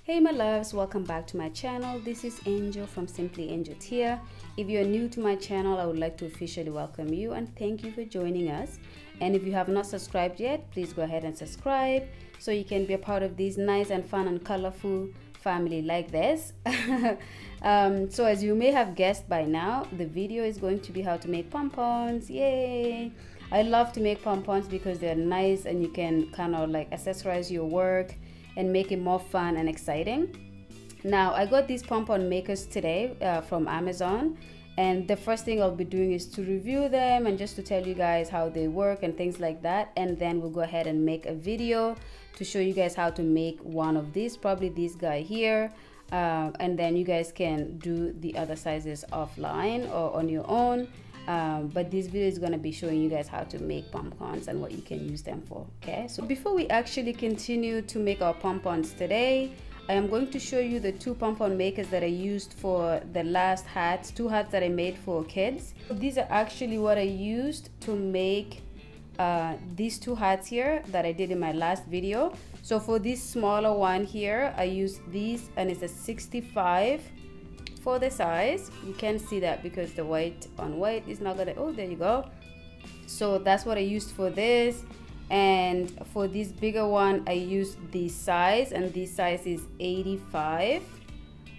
Hey my loves, welcome back to my channel. This is Angel from Simply Angel here. If you're new to my channel, I would like to officially welcome you and thank you for joining us. And if you have not subscribed yet, please go ahead and subscribe so you can be a part of this nice and fun and colorful family like this. So as you may have guessed by now, the video is going to be how to make pom-poms. Yay! I love to make pom-poms because they're nice and you can kind of like accessorize your work and make it more fun and exciting. Now I got these pom-pom makers today from Amazon, and the first thing I'll be doing is to review them and just to tell you guys how they work and things like that, and then we'll go ahead and make a video to show you guys how to make one of these, probably this guy here, and then you guys can do the other sizes offline or on your own. But this video is going to be showing you guys how to make pom-poms and what you can use them for. Okay, so before we actually continue to make our pom-poms today, I am going to show you the two pom-pom makers that I used for the last hats, two hats that I made for kids. These are actually what I used to make these two hats here that I did in my last video. So for this smaller one here, I used these, and it's a 65 for the size. You can't see that because the white on white is not gonna, oh there you go. So that's what I used for this, and for this bigger one I used this size, and this size is 85.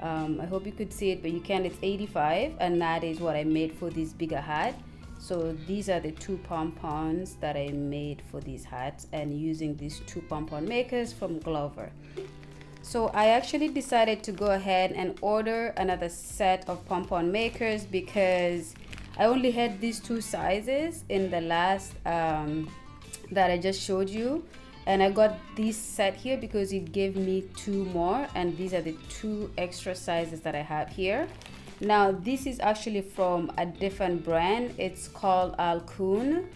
I hope you could see it, but you can't. It's 85, and that is what I made for this bigger hat. So these are the two pom-poms that I made for these hats, and using these two pom-pom makers from CLOVER. So I actually decided to go ahead and order another set of pom-pom makers because I only had these two sizes in the last that I just showed you, and I got this set here because it gave me two more, and these are the two extra sizes that I have here. Now this is actually from a different brand. It's called Alcoon.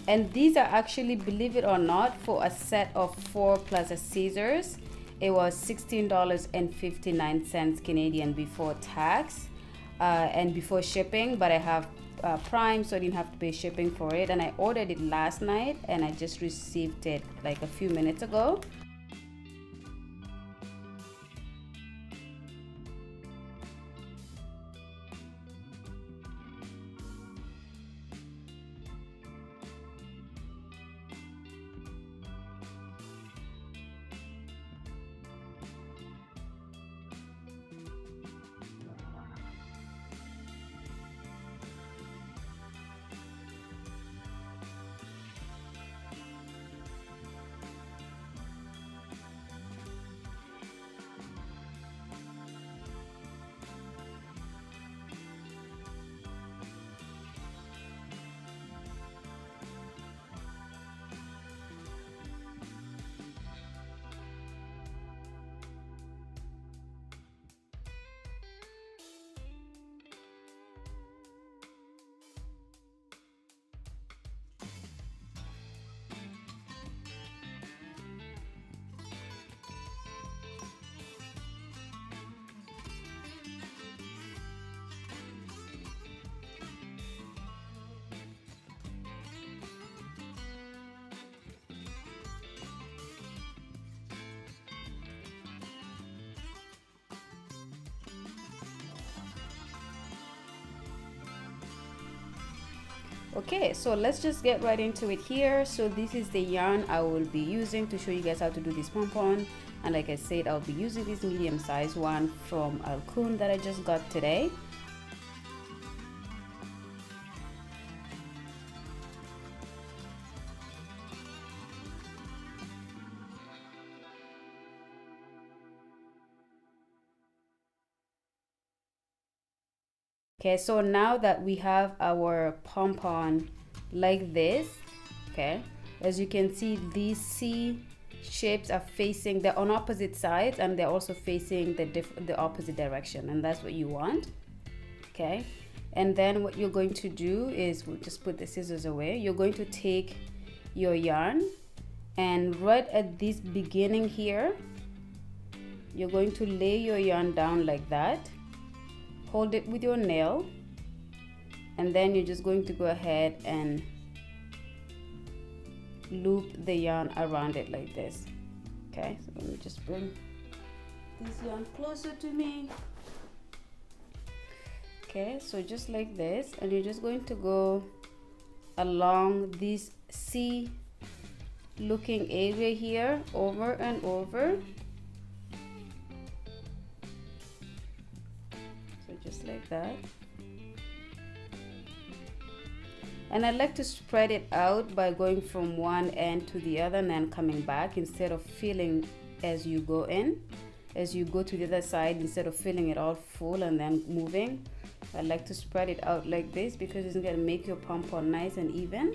And these are actually, believe it or not, for a set of 4 plus a scissors. It was $16.59 Canadian before tax and before shipping, but I have Prime, so I didn't have to pay shipping for it. And I ordered it last night and I just received it like a few minutes ago. Okay, so let's just get right into it here. So this is the yarn I will be using to show you guys how to do this pom-pom, and like I said, I'll be using this medium size one from Alcoon that I just got today. Okay, so now that we have our pom-pom like this, okay, as you can see, these C shapes are facing, they're on opposite sides, and they're also facing the opposite direction, and that's what you want. Okay, and then what you're going to do is, we'll just put the scissors away. You're going to take your yarn, and right at this beginning here, you're going to lay your yarn down like that. Hold it with your nail, and then you're just going to go ahead and loop the yarn around it like this. Okay, so let me just bring this yarn closer to me. Okay, so just like this, and you're just going to go along this C looking area here over and over. So just like that. And I like to spread it out by going from one end to the other and then coming back, instead of filling as you go in. As you go to the other side, instead of filling it all full and then moving, I like to spread it out like this because it's going to make your pom-pom nice and even.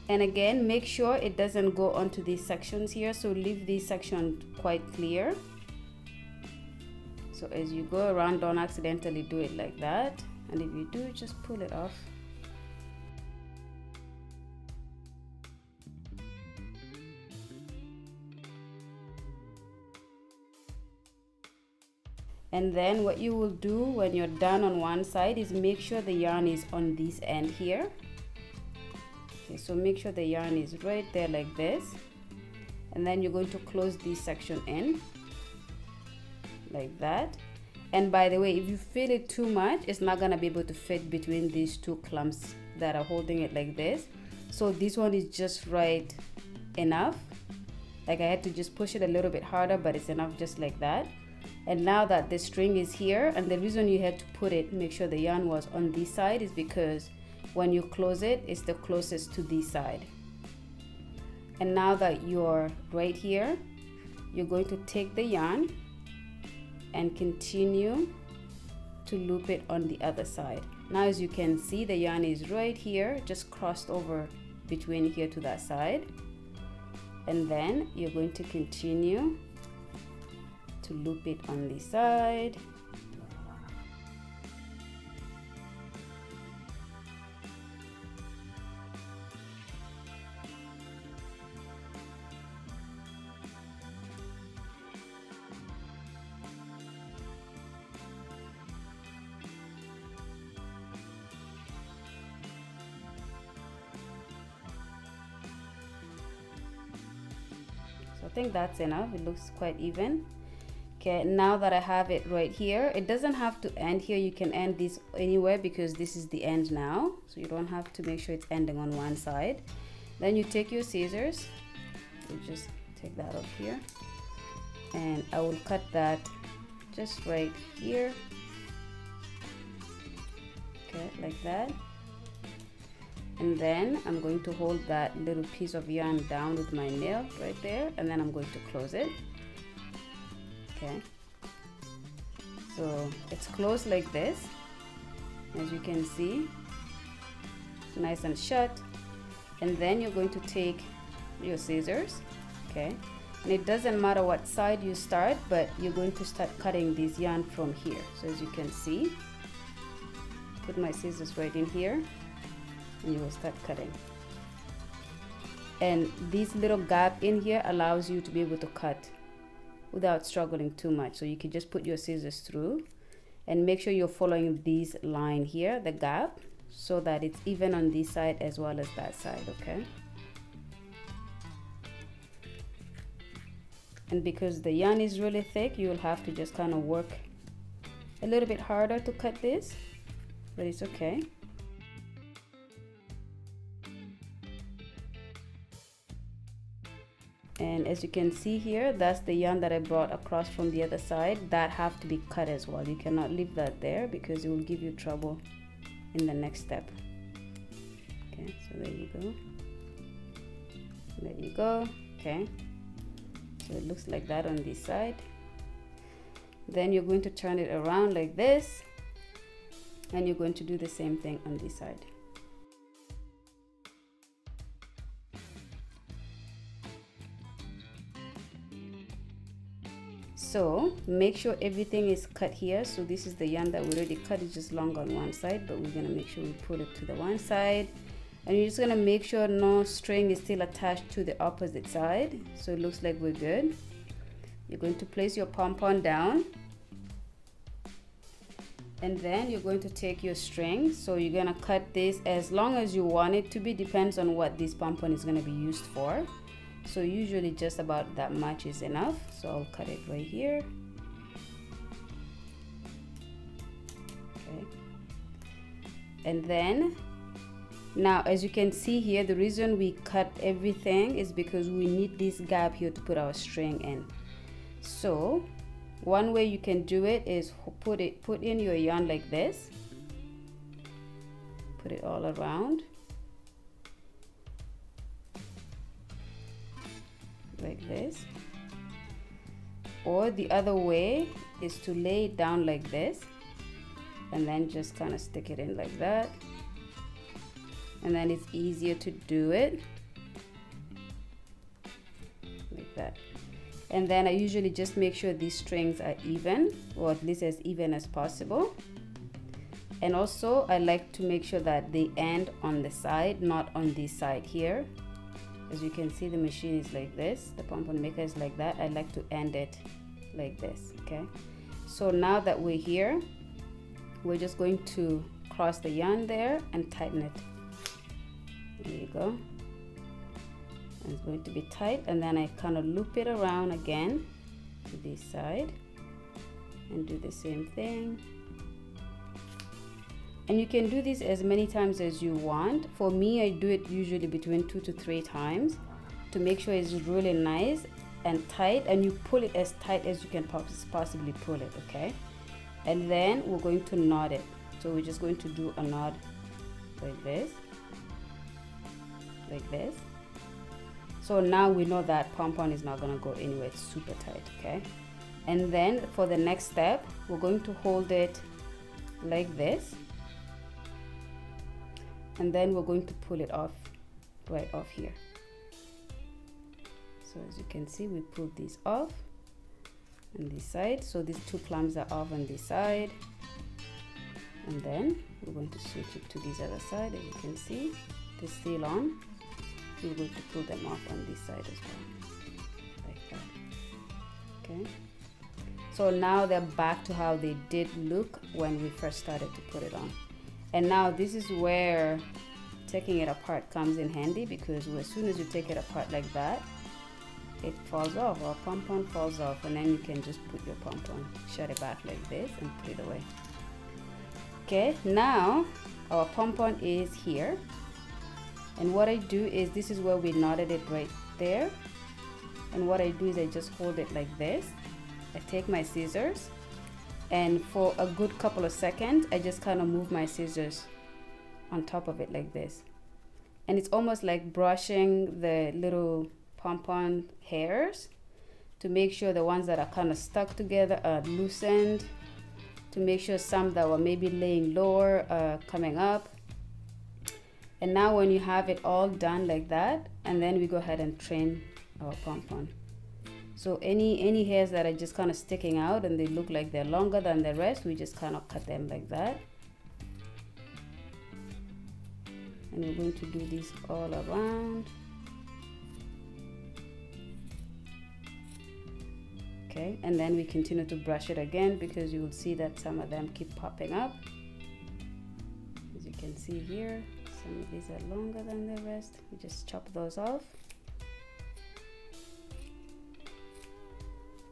And again, make sure it doesn't go onto these sections here, so leave these sections quite clear. So as you go around, don't accidentally do it like that, and if you do, just pull it off. And then what you will do when you're done on one side is make sure the yarn is on this end here. Okay, so make sure the yarn is right there like this, and then you're going to close this section in like that. And by the way, if you fill it too much, it's not gonna be able to fit between these two clumps that are holding it like this. So this one is just right enough. Like I had to just push it a little bit harder, but it's enough just like that. And now that the string is here, and the reason you had to put it, make sure the yarn was on this side, is because when you close it, it's the closest to this side. And now that you're right here, you're going to take the yarn and continue to loop it on the other side. Now as you can see, the yarn is right here, just crossed over between here to that side. And then you're going to continue to loop it on this side. I think that's enough. It looks quite even. Okay, now that I have it right here, it doesn't have to end here. You can end this anywhere because this is the end now, so you don't have to make sure it's ending on one side. Then you take your scissors, you just take that off here, and I will cut that just right here. Okay, like that. And then I'm going to hold that little piece of yarn down with my nail right there, and then I'm going to close it. Okay, so it's closed like this, as you can see, nice and shut. And then you're going to take your scissors, okay, and it doesn't matter what side you start, but you're going to start cutting this yarn from here. So as you can see, put my scissors right in here, and you will start cutting. And this little gap in here allows you to be able to cut without struggling too much. So you can just put your scissors through and make sure you're following this line here, the gap, so that it's even on this side as well as that side. Okay, and because the yarn is really thick, you'll have to just kind of work a little bit harder to cut this, but it's okay. And as you can see here, that's the yarn that I brought across from the other side. That have to be cut as well. You cannot leave that there because it will give you trouble in the next step. Okay, so there you go. There you go. Okay, so it looks like that on this side. Then you're going to turn it around like this, and you're going to do the same thing on this side. So make sure everything is cut here. So this is the yarn that we already cut. It's just long on one side, but we're gonna make sure we pull it to the one side, and you're just gonna make sure no string is still attached to the opposite side. So it looks like we're good. You're going to place your pom-pom down, And then you're going to take your string. So you're gonna cut this as long as you want it to be, depends on what this pom-pom is gonna be used for. So usually just about that much is enough. So I'll cut it right here. Okay. And then now, as you can see here, the reason we cut everything is because we need this gap here to put our string in. So one way you can do it is put in your yarn like this. Put it all around. Like this. Or the other way is to lay it down like this and then just kind of stick it in like that. And then it's easier to do it like that. And then I usually just make sure these strings are even, or at least as even as possible. And also I like to make sure that they end on the side, not on this side here. As you can see, the machine is like this, the pom-pom maker is like that. I like to end it like this. Okay, so now that we're here, we're just going to cross the yarn there and tighten it. There you go. And it's going to be tight, and then I kind of loop it around again to this side and do the same thing. And you can do this as many times as you want. For me, I do it usually between 2 to 3 times to make sure it's really nice and tight, and you pull it as tight as you can possibly pull it. Okay, and then we're going to knot it. So we're just going to do a knot like this, like this. So now we know that pom-pom is not going to go anywhere, it's super tight. Okay, and then for the next step, we're going to hold it like this, and then we're going to pull it off right off here. So as you can see, we pulled these off on this side, so these 2 clumps are off on this side, and then we're going to switch it to this other side. As you can see, they're still on. We're going to pull them off on this side as well, like that. Okay, so now they're back to how they did look when we first started to put it on. And now this is where taking it apart comes in handy, because as soon as you take it apart like that, it falls off, or pom-pom falls off, and then you can just put your pom-pom, shut it back like this and put it away. Okay, now our pom-pom is here. And what I do is, this is where we knotted it right there. And what I do is I just hold it like this. I take my scissors, and for a good couple of seconds, I just kind of move my scissors on top of it like this. And it's almost like brushing the little pom-pom hairs to make sure the ones that are kind of stuck together are loosened, to make sure some that were maybe laying lower are coming up. And now when you have it all done like that, and then we go ahead and trim our pom-pom. So any hairs that are just kind of sticking out and they look like they're longer than the rest, we just kind of cut them like that. And we're going to do this all around. Okay, and then we continue to brush it again, because you will see that some of them keep popping up. As you can see here, some of these are longer than the rest. We just chop those off.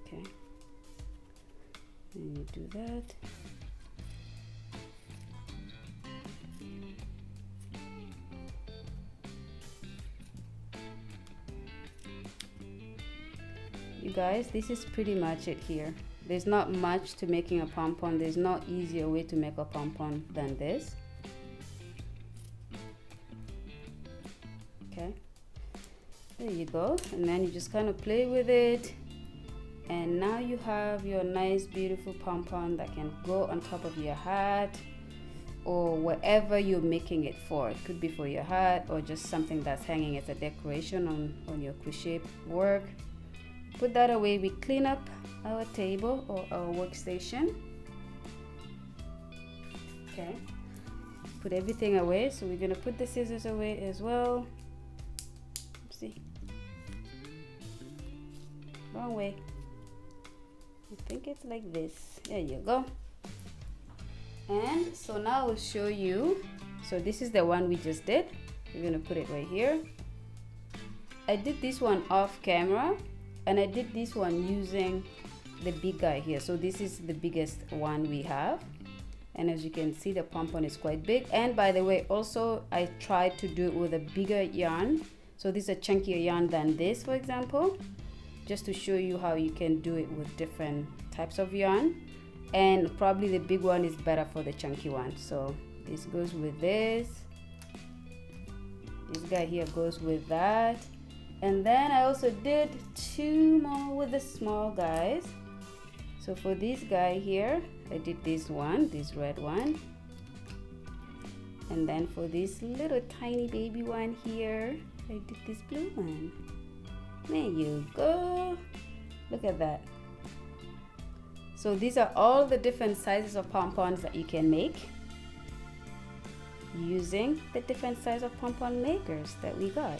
Okay, and you do that. You guys, this is pretty much it here. There's not much to making a pom-pom. There's no easier way to make a pom-pom than this. Okay, there you go. And then you just kind of play with it, and now you have your nice beautiful pom-pom that can go on top of your hat or wherever you're making it for. It could be for your hat or just something that's hanging as a decoration on your crochet work. Put that away. We clean up our table or our workstation. Okay, put everything away. So we're gonna put the scissors away as well. See, wrong way. I think it's like this. There you go. And so now I'll show you. So this is the one we just did. We're gonna put it right here. I did this one off camera, and I did this one using the big guy here. So this is the biggest one we have, and as you can see, the pom-pom is quite big. And by the way, also I tried to do it with a bigger yarn. So this is a chunkier yarn than this, for example, just to show you how you can do it with different types of yarn. And probably the big one is better for the chunky one. So this goes with this guy here goes with that. And then I also did 2 more with the small guys. So for this guy here, I did this one, this red one. And then for this little tiny baby one here, I did this blue one. There you go. Look at that. So these are all the different sizes of pom-poms that you can make using the different size of pom-pom makers that we got.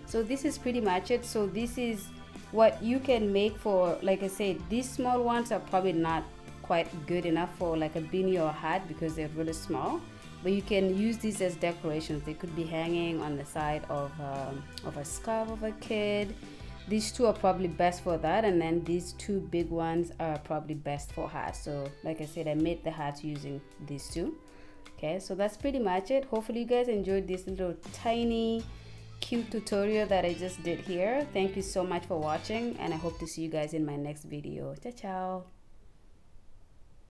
So this is pretty much it. So this is what you can make for, like I said, these small ones are probably not quite good enough for like a beanie or a hat because they're really small, but you can use these as decorations. They could be hanging on the side of a scarf of a kid. These 2 are probably best for that, and then these 2 big ones are probably best for hats. So like I said, I made the hats using these 2. Okay, so that's pretty much it. Hopefully you guys enjoyed this little tiny cute tutorial that I just did here. Thank you so much for watching, and I hope to see you guys in my next video. Ciao ciao.